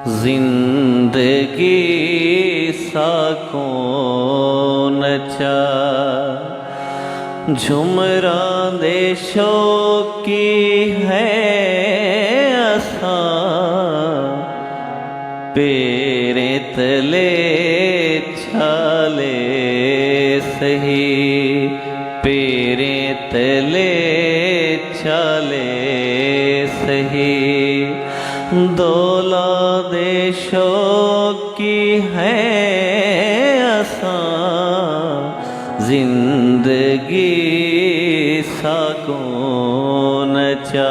जिंदगी साको नचा झुमरा देशों की है आसा पेरे तले छाले सही पेरे तले छाले सही दौला देशों की है आसा जिंदगी साको नचा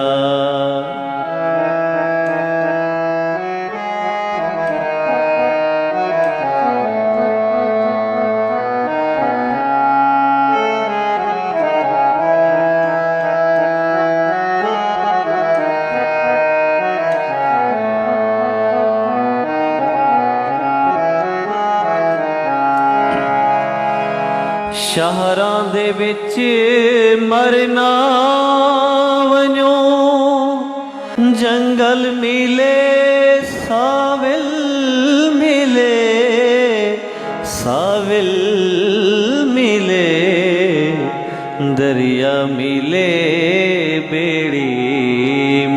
शहरां दे विच मरना वञो जंगल मिले साविल मिले दरिया मिले बेड़ी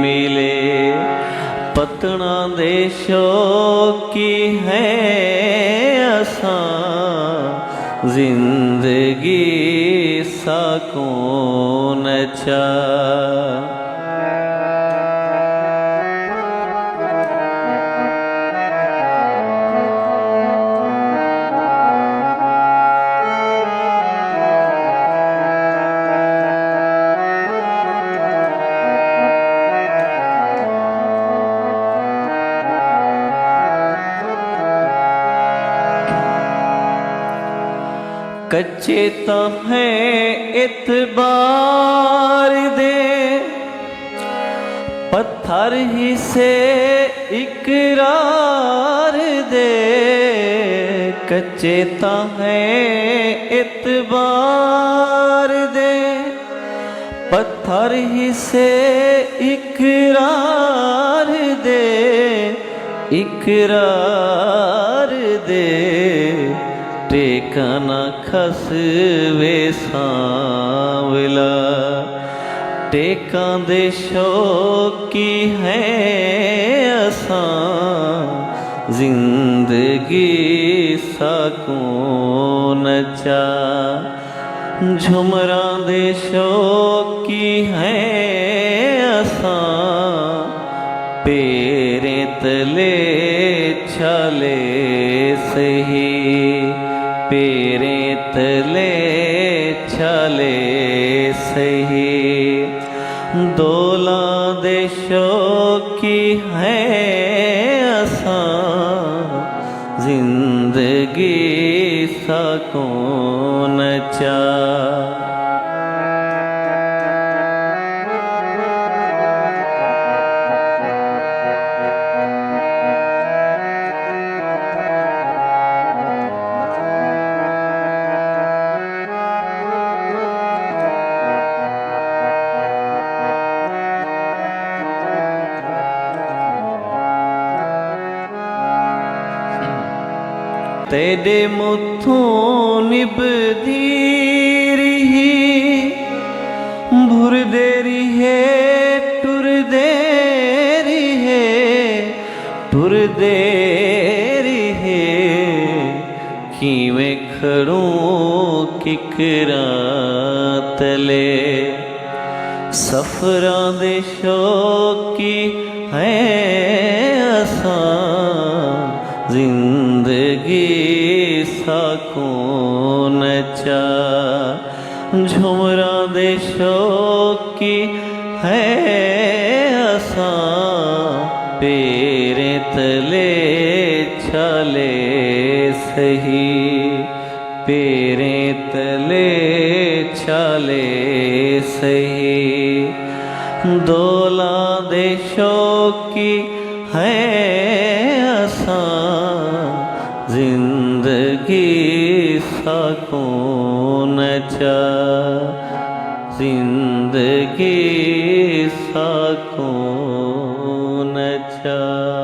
मिले पतना देशों की है आसा जिंदगी साको नचा कच्चे तो हैं इतबार दे पत्थर ही से इकरार दे कच्चे तो हैं इतबार दे पत्थर ही से इकरार दे टेकना खसवे सांवला टेका देशों की है आसा जिंदगी साको नचा झुमरा देशों की है आसा पेरे तले छाले सही पेरे तले छाले सही दौला देशों की है आसा जिंदगी साको नचा तेरे मुथों निभदी रही भुरदे रहे टुरदे रहे किवें खड़ूं किकरा तले सफरां दे शौकी है आसा जिंदगी साको नचा झुमरा देशों की है आसा पेरे तले छाले सही पेरे तले छाले सही दौला देशों की है आसा जिंदगी साको नचा जिंदगी साको नचा।